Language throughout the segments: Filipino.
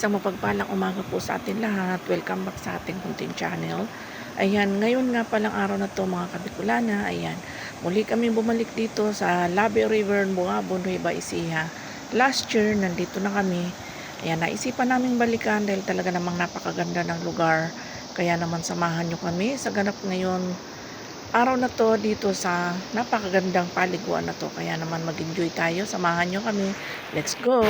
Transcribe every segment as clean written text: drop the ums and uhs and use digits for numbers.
Isang mapagpalang umaga po sa atin lahat. Welcome back sa ating content channel. Ayan, ngayon nga palang araw na to mga kabikulana. Ayan, muli kami bumalik dito sa Labi River, Bungabon, Nueva Ecija. Last year, nandito na kami. Ayan, naisipan naming balikan dahil talaga namang napakaganda ng lugar. Kaya naman samahan nyo kami sa ganap ngayon araw na to dito sa napakagandang paliguan na to. Kaya naman mag-enjoy tayo. Samahan nyo kami. Let's go!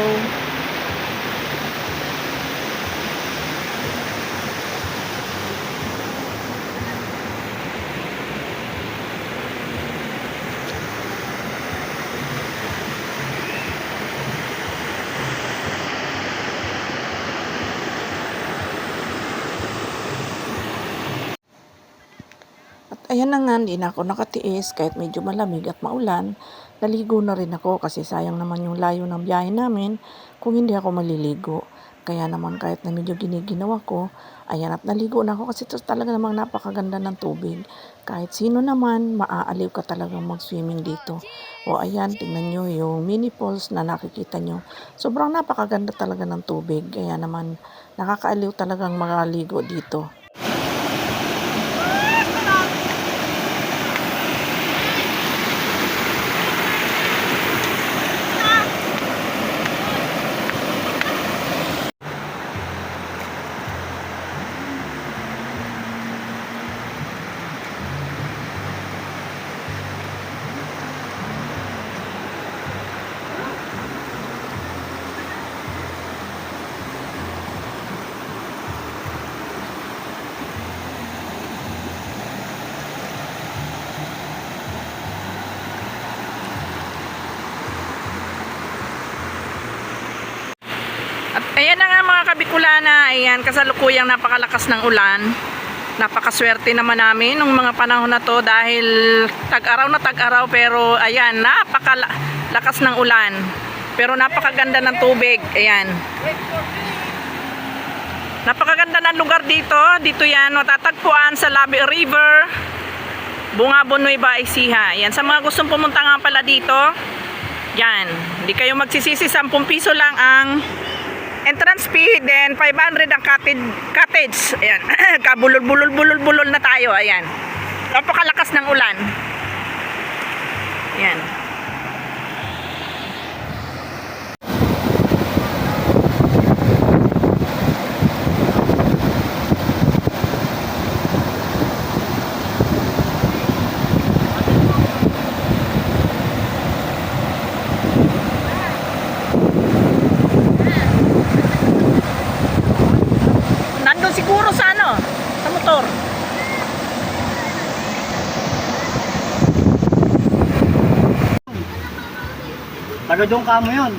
Ayan na nga, hindi na ako nakatiis kahit medyo malamig at maulan. Naligo na rin ako kasi sayang naman yung layo ng biyahe namin kung hindi ako maliligo. Kaya naman kahit na medyo giniginaw ako, ayan at naligo na ako kasi ito talaga namang napakaganda ng tubig. Kahit sino naman, maaaliw ka talagang mag-swimming dito. O ayan, tingnan nyo yung mini falls na nakikita nyo. Sobrang napakaganda talaga ng tubig. Kaya naman nakakaaliw talagang magaligo dito. At ayan na nga mga kabikulana, ayan, kasalukuyang napakalakas ng ulan. Napakaswerte naman namin nung mga panahon na to dahil tag-araw na tag-araw pero ayan, napakalakas ng ulan. Pero napakaganda ng tubig, ayan. Napakaganda ng lugar dito. Dito yan, matatagpuan sa Labi River, Bungabon, Nueva Ecija. Ayan, sa mga gustong pumunta nga pala dito, yan, hindi kayo magsisisi, 10 piso lang ang entrance fee, then 500 ang cottage. Ayan. Kabulol-bulol na tayo. Ayan. Napakalakas ng ulan. Ayan. Siguro sa ano? Sa motor. Taga doon ka mo yun.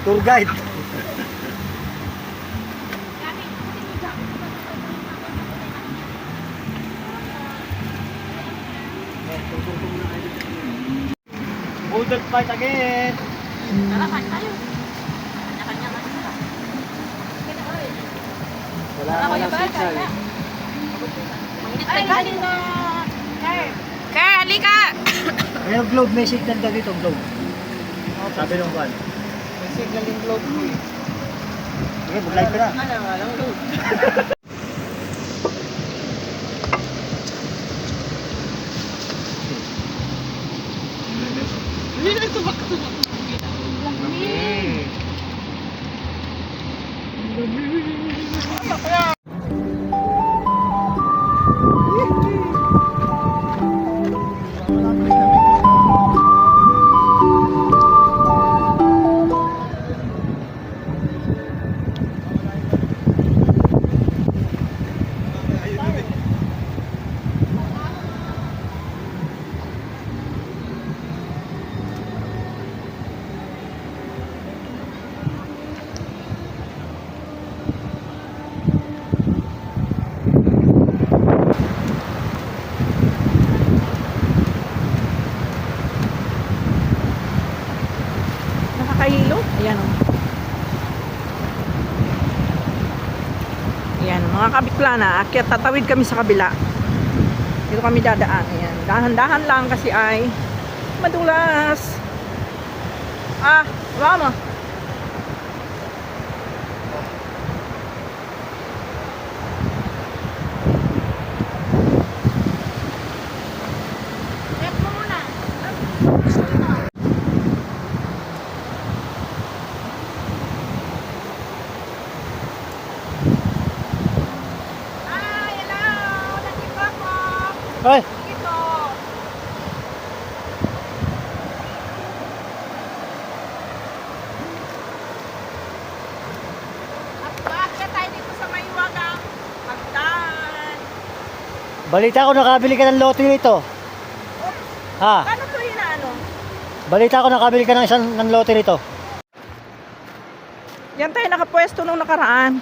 Tour guide. Bulldog fight again. Tara, kain tayo. Kanya-kanya nga. Wala ka lang signal. Ay, galing na. Kaya, halika! May globe, may signal daw dito, globe. Sabi nung buwan. May signal yung globe ko eh. Okay, mag-live ka na. Alang globe. Hindi na ito baka ito. Nakakahilo. Ayan o. Ayan, mga kabiklana, akyat tatawid kami sa kabila. Dito kami dadaan. Ayan, dahan-dahan lang kasi ay madulas. Ah, wala mo. Ay, Dito. At bakit tayo dito sa Maywagang Hagdan? balita ko nakabili ka ng lote nito. Ha? Paano to ano? Balita ko nakabili ka ng isang ng lote nito. Yan tayo nakapwesto nung nakaraan.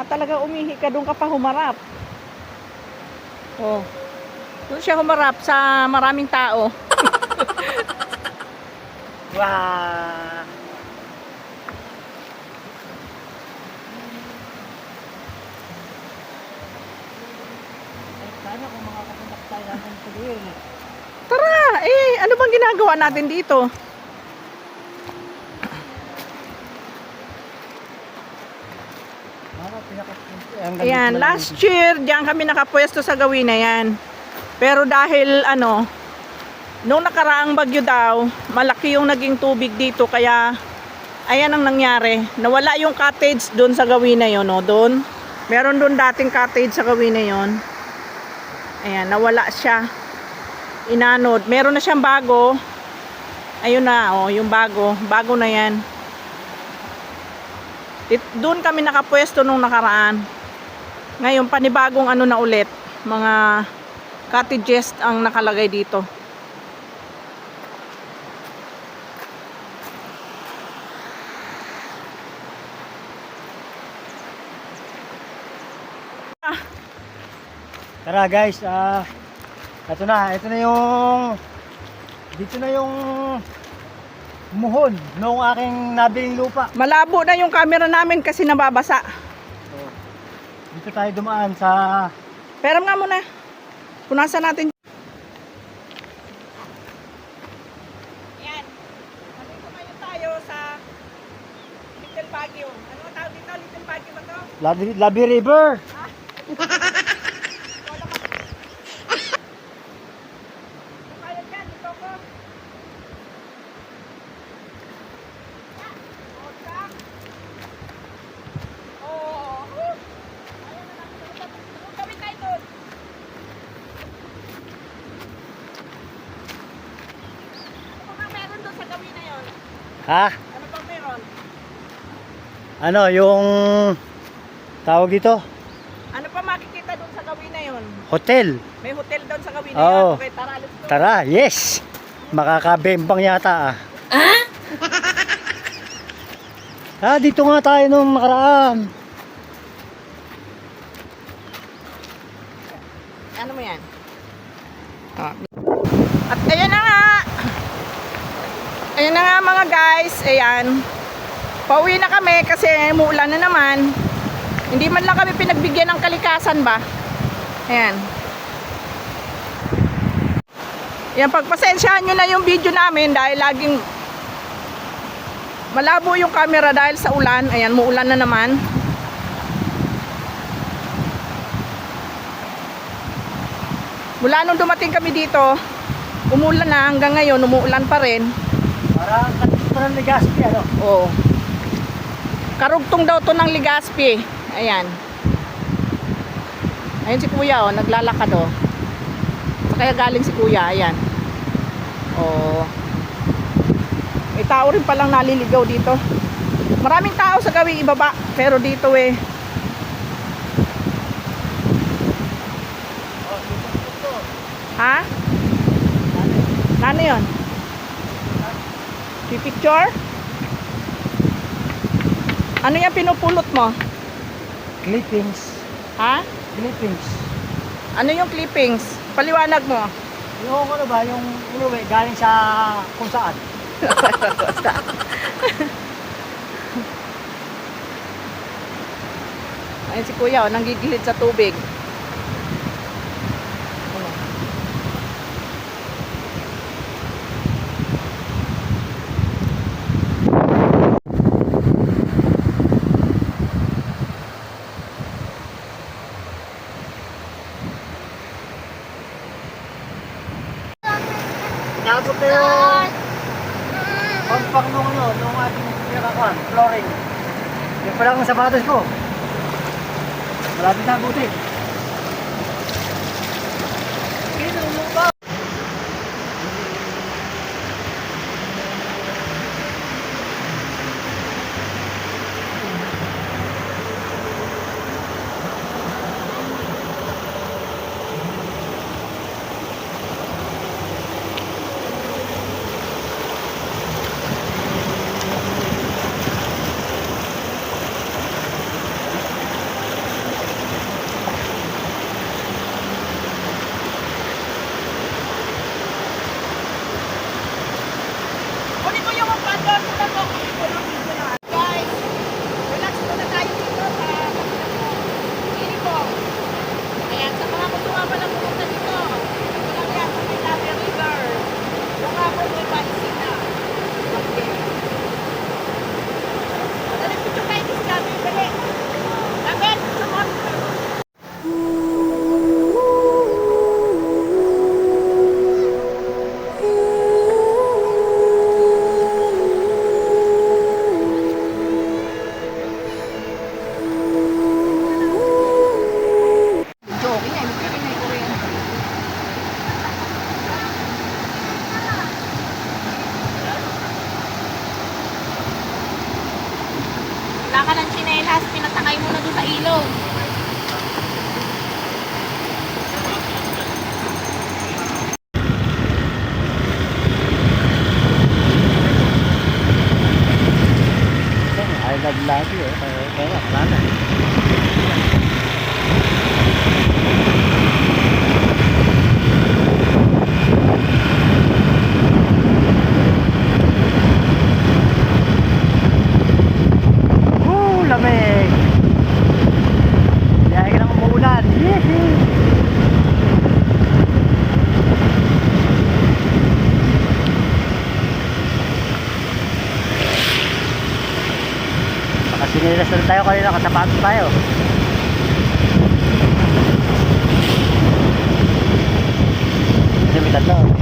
At talaga umihi ka, doon ka pa humarap. Oh. Doon siya humarap sa maraming tao. Wow! Sana kung makakapunta tayo natin sa duel. Tara, ano bang ginagawa natin dito? Ayan, last year, diyan kami nakapwesto sa gawin na yan. Pero dahil nung nakaraang bagyo daw, malaki yung naging tubig dito, kaya ayan ang nangyari. Nawala yung cottage doon sa gawin na yun, no? Doon. Meron doon dating cottage sa gawin na yun. Ayan, nawala siya. Inanod. Meron na siyang bago. Ayun na, yung bago. Bago na yan. Doon kami nakapwesto nung nakaraan. Ngayon, panibagong na ulit. Mga cottages ang nakalagay dito. Tara guys, ito na yung dito na yung muhon nung aking nabiling lupa. Malabo na yung camera namin kasi nababasa. So, dito tayo dumaan sa Pero nga muna. Punasan natin. Yan. Nandito ngayon tayo sa Little Baguio. Ano ang tawag dito? Little Baguio ba to? Labi River. Kaya dyan, dito ko. Ha? Ano pang meron? Ano yung tawag dito? Ano pa makikita doon sa gawin na yon? Hotel. May hotel doon sa gawin na Oo. yun. Okay, tara, let's go. Tara, yes. Makakabembang yata dito nga tayo nung nakaraan. Ano mo yan? At ayan na nga. Ayan na nga mga guys. Ayan. Pauwi na kami kasi muulan na naman. Hindi man lang kami pinagbigyan ng kalikasan ba? Ayan. Ayan, pagpasensyahan nyo na yung video namin dahil laging malabo yung camera dahil sa ulan. Ayan, muulan na naman. Mula nung dumating kami dito, umulan na, hanggang ngayon umuulan pa rin. Parang katito ng Legazpi, ano? Oo. Karugtong daw to ng Legazpi. Ayan. Ayun si Kuya, naglalakad, Kaya galing si Kuya, ayan. May tao rin palang naliligaw dito. Maraming tao sa gawing ibaba, pero dito Ha? Ano yun? Picture? Ano yung pinupulot mo? Clippings. Ha? Clippings. Ano yung clippings? Paliwanag mo. Yung ano ba, yung inuwi galing sa kung saan. Ayun si Kuya, nanggigilid sa tubig. Nakabot na yung pampang nung ating pinakakuan, flooring. Yung pala ang sapatos ko. Malapit na abutin. Kinulong ba? Kunin ko yung pandor ko na po. Kunin ko yung video na. Guys, relax muna tayo dito sa Pili ko. Ayan, sa mga kutuwa pa lang pumunta dito. Ito lang yan, sa may Labi River. Yung ako may palisin na. Okay. Dali po yung kayo sa Labi, dali. Labi, sumot. Wala ka ng tsinelas, pinatangay mo na doon sa ilog. I love lagi eh. Kaya wala na. Lamig! Biyahe ka ng umuulan. Yehey! Nakasinilas na tayo kanina, nakasapatos tayo. Kasi may tatlo.